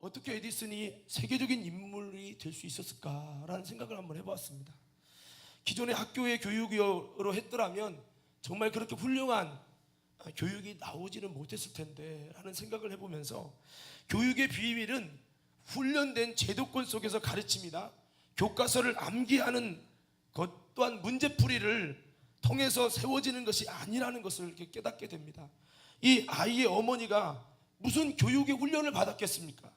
어떻게 에디슨이 세계적인 인물이 될 수 있었을까라는 생각을 한번 해보았습니다. 기존의 학교의 교육으로 했더라면 정말 그렇게 훌륭한 교육이 나오지는 못했을 텐데 라는 생각을 해보면서, 교육의 비밀은 훈련된 제도권 속에서 가르칩니다. 교과서를 암기하는 것 또한 문제풀이를 통해서 세워지는 것이 아니라는 것을 이렇게 깨닫게 됩니다. 이 아이의 어머니가 무슨 교육의 훈련을 받았겠습니까?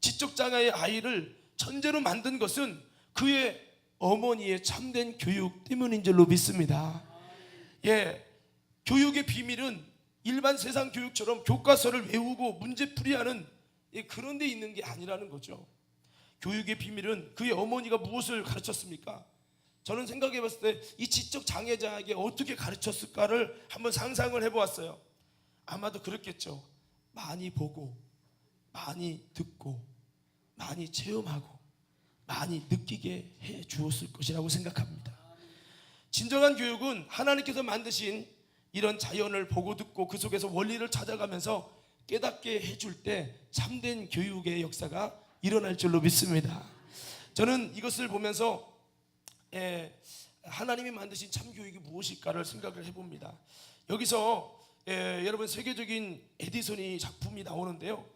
지적장애의 아이를 천재로 만든 것은 그의 어머니의 참된 교육 때문인 줄로 믿습니다. 교육의 비밀은 일반 세상 교육처럼 교과서를 외우고 문제풀이하는 그런 데 있는 게 아니라는 거죠. 교육의 비밀은 그의 어머니가 무엇을 가르쳤습니까? 저는 생각해 봤을 때 이 지적 장애자에게 어떻게 가르쳤을까를 한번 상상을 해보았어요. 아마도 그렇겠죠. 많이 보고, 많이 듣고, 많이 체험하고, 많이 느끼게 해 주었을 것이라고 생각합니다. 진정한 교육은 하나님께서 만드신 이런 자연을 보고 듣고 그 속에서 원리를 찾아가면서 깨닫게 해줄 때 참된 교육의 역사가 일어날 줄로 믿습니다. 저는 이것을 보면서 하나님이 만드신 참교육이 무엇일까를 생각을 해봅니다. 여기서 여러분 세계적인 에디슨이 작품이 나오는데요,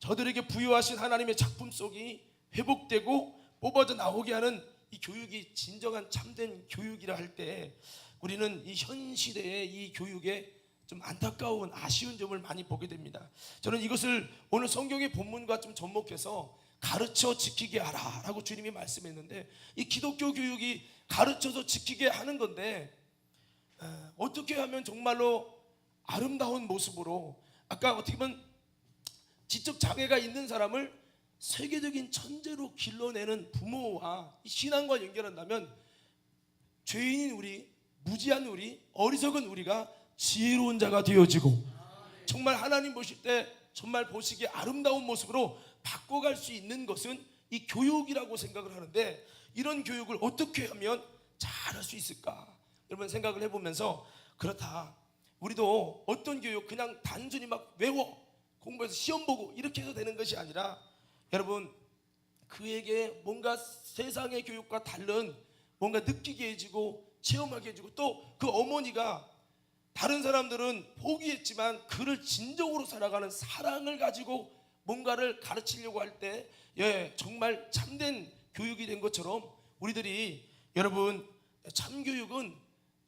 저들에게 부여하신 하나님의 작품 속이 회복되고 뽑아져 나오게 하는 이 교육이 진정한 참된 교육이라 할 때, 우리는 이 현 시대의 이 교육에 좀 안타까운 아쉬운 점을 많이 보게 됩니다. 저는 이것을 오늘 성경의 본문과 좀 접목해서 가르쳐 지키게 하라 라고 주님이 말씀했는데, 이 기독교 교육이 가르쳐서 지키게 하는 건데 어떻게 하면 정말로 아름다운 모습으로, 아까 어떻게 보면 지적 장애가 있는 사람을 세계적인 천재로 길러내는 부모와 신앙과 연결한다면, 죄인인 우리, 무지한 우리, 어리석은 우리가 지혜로운 자가 되어지고 정말 하나님 보실 때 정말 보시기에 아름다운 모습으로 바꿔갈 수 있는 것은 이 교육이라고 생각을 하는데, 이런 교육을 어떻게 하면 잘할 수 있을까 여러분 생각을 해보면서, 그렇다, 우리도 어떤 교육 그냥 단순히 막 외워 공부해서 시험 보고 이렇게 해서 되는 것이 아니라, 여러분 그에게 뭔가 세상의 교육과 다른 뭔가 느끼게 해주고 체험하게 해주고, 또 그 어머니가 다른 사람들은 포기했지만 그를 진정으로 살아가는 사랑을 가지고 뭔가를 가르치려고 할 때 정말 참된 교육이 된 것처럼, 우리들이 여러분 참교육은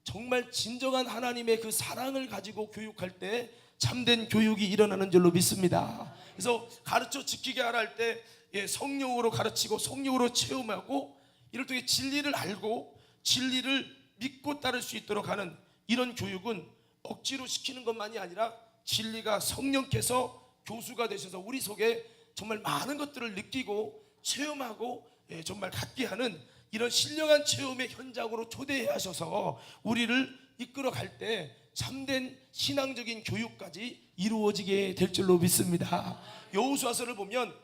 정말 진정한 하나님의 그 사랑을 가지고 교육할 때 참된 교육이 일어나는 줄로 믿습니다. 그래서 가르쳐 지키게 하라 할 때 성령으로 가르치고 성령으로 체험하고, 이를 통해 진리를 알고 진리를 믿고 따를 수 있도록 하는 이런 교육은 억지로 시키는 것만이 아니라 진리가 성령께서 교수가 되셔서 우리 속에 정말 많은 것들을 느끼고 체험하고 정말 갖게 하는 이런 신령한 체험의 현장으로 초대해 하셔서 우리를 이끌어 갈 때 참된 신앙적인 교육까지 이루어지게 될 줄로 믿습니다. 여호수아서를 보면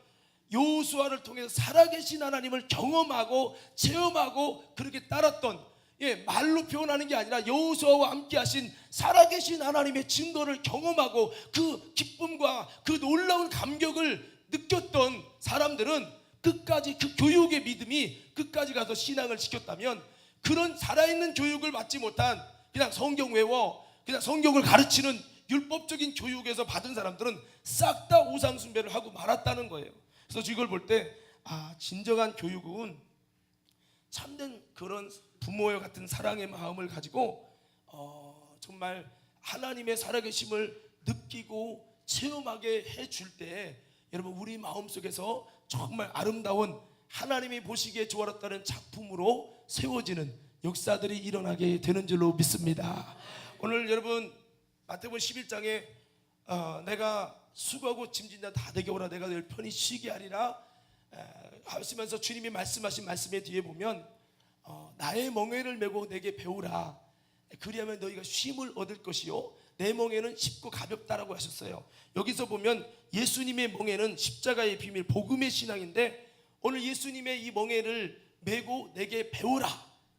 여호수아를 통해서 살아계신 하나님을 경험하고 체험하고 그렇게 따랐던, 말로 표현하는 게 아니라 여호수아와 함께 하신 살아계신 하나님의 증거를 경험하고 그 기쁨과 그 놀라운 감격을 느꼈던 사람들은 끝까지 그 교육의 믿음이 끝까지 가서 신앙을 지켰다면, 그런 살아있는 교육을 받지 못한 그냥 성경 외워 그냥 성경을 가르치는 율법적인 교육에서 받은 사람들은 싹 다 우상 숭배를 하고 말았다는 거예요. 그래서 이걸 볼 때 진정한 교육은 참된 그런 부모와 같은 사랑의 마음을 가지고 정말 하나님의 살아계심을 느끼고 체험하게 해줄 때, 여러분 우리 마음속에서 정말 아름다운 하나님이 보시기에 좋아졌다는 작품으로 세워지는 역사들이 일어나게 되는 줄로 믿습니다. 오늘 여러분 마태복음 11장에 내가 수고하고 짐진 자 다 내게 오라, 내가 늘 편히 쉬게 하리라 하시면서 주님이 말씀하신 말씀의 뒤에 보면 나의 멍에를 메고 내게 배우라, 그리하면 너희가 쉼을 얻을 것이요 내 멍에는 쉽고 가볍다라고 하셨어요. 여기서 보면 예수님의 멍에는 십자가의 비밀, 복음의 신앙인데, 오늘 예수님의 이 멍에를 메고 내게 배우라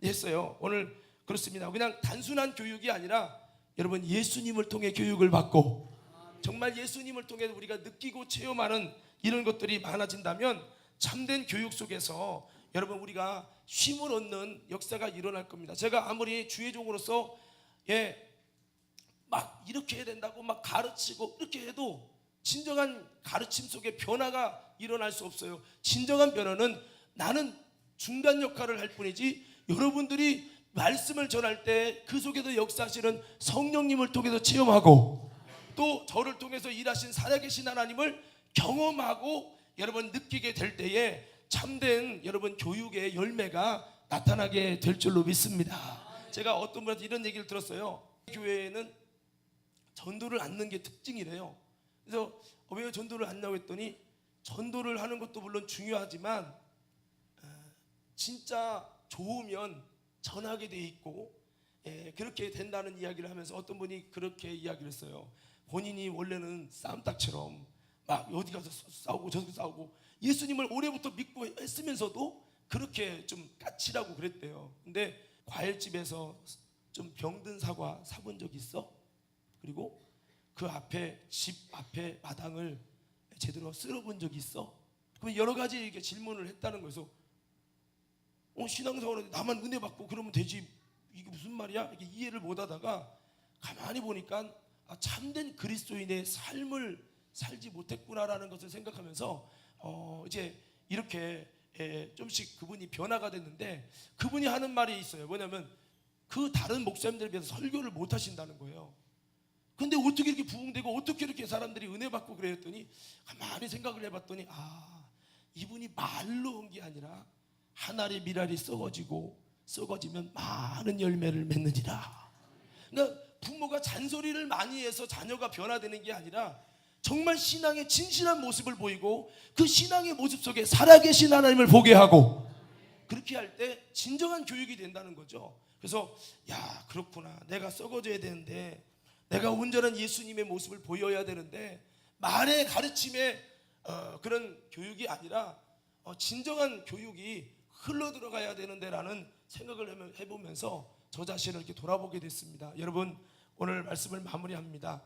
했어요. 오늘 그렇습니다. 그냥 단순한 교육이 아니라 여러분 예수님을 통해 교육을 받고 정말 예수님을 통해서 우리가 느끼고 체험하는 이런 것들이 많아진다면 참된 교육 속에서 여러분 우리가 쉼을 얻는 역사가 일어날 겁니다. 제가 아무리 주의 종으로서 막 이렇게 해야 된다고 막 가르치고 이렇게 해도 진정한 가르침 속에 변화가 일어날 수 없어요. 진정한 변화는 나는 중간 역할을 할 뿐이지, 여러분들이 말씀을 전할 때 그 속에서 역사하시는 성령님을 통해서 체험하고 또 저를 통해서 일하신 살아계신 하나님을 경험하고 여러분 느끼게 될 때에 참된 여러분 교육의 열매가 나타나게 될 줄로 믿습니다. 제가 어떤 분한테 이런 얘기를 들었어요. 교회에는 전도를 않는 게 특징이래요. 그래서 왜 전도를 안냐고 했더니 전도를 하는 것도 물론 중요하지만 진짜 좋으면 전하게 돼 있고 그렇게 된다는 이야기를 하면서 어떤 분이 그렇게 이야기를 했어요. 본인이 원래는 싸움닭처럼 막 어디 가서 싸우고 저기 싸우고 예수님을 올해부터 믿고 했으면서도 그렇게 좀 까칠하고 그랬대요. 근데 과일집에서 좀 병든 사과 사본 적 있어? 그리고 그 앞에 집 앞에 마당을 제대로 쓸어본 적 있어? 그럼 여러 가지 이렇게 질문을 했다는 거에서 신앙생활은 나만 은혜 받고 그러면 되지, 이게 무슨 말이야? 이렇게 이해를 못하다가 가만히 보니까 참된 그리스도인의 삶을 살지 못했구나라는 것을 생각하면서 이제 이렇게 좀씩 그분이 변화가 됐는데, 그분이 하는 말이 있어요. 뭐냐면 그 다른 목사님들에 비해서 설교를 못 하신다는 거예요. 근데 어떻게 이렇게 부흥되고 어떻게 이렇게 사람들이 은혜 받고 그랬더니 가만히 생각을 해봤더니 이분이 말로 온 게 아니라 하나의 미랄이 썩어지면 많은 열매를 맺느니라. 그러니까 부모가 잔소리를 많이 해서 자녀가 변화되는 게 아니라 정말 신앙의 진실한 모습을 보이고 그 신앙의 모습 속에 살아계신 하나님을 보게 하고, 그렇게 할 때 진정한 교육이 된다는 거죠. 그래서 그렇구나, 내가 썩어져야 되는데, 내가 온전한 예수님의 모습을 보여야 되는데 말의 가르침의 그런 교육이 아니라 진정한 교육이 흘러들어가야 되는데라는 생각을 해보면서 저 자신을 이렇게 돌아보게 됐습니다. 여러분, 오늘 말씀을 마무리합니다.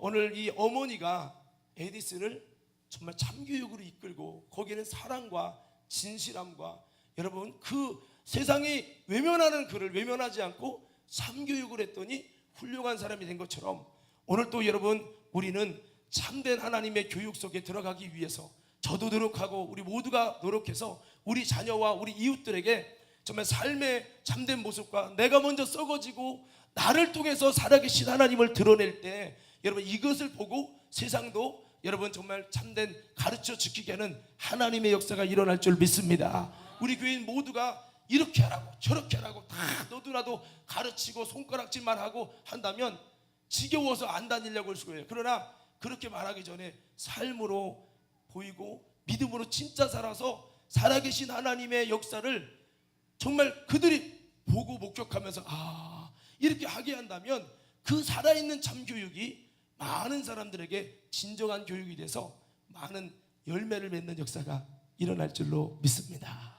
오늘 이 어머니가 에디슨을 정말 참교육으로 이끌고 거기에는 사랑과 진실함과 여러분 그 세상이 외면하는 그를 외면하지 않고 참교육을 했더니 훌륭한 사람이 된 것처럼, 오늘 또 여러분 우리는 참된 하나님의 교육 속에 들어가기 위해서 저도 노력하고 우리 모두가 노력해서 우리 자녀와 우리 이웃들에게 정말 삶의 참된 모습과 내가 먼저 썩어지고 나를 통해서 살아계신 하나님을 드러낼 때 여러분 이것을 보고 세상도 여러분 정말 참된 가르쳐 지키게 하는 하나님의 역사가 일어날 줄 믿습니다. 우리 교인 모두가 이렇게 하라고 저렇게 하라고 다 너도나도 가르치고 손가락질만 하고 한다면 지겨워서 안 다니려고 할 거예요. 그러나 그렇게 말하기 전에 삶으로 보이고 믿음으로 진짜 살아서 살아계신 하나님의 역사를 정말 그들이 보고 목격하면서 이렇게 하게 한다면 그 살아있는 참교육이 많은 사람들에게 진정한 교육이 돼서 많은 열매를 맺는 역사가 일어날 줄로 믿습니다.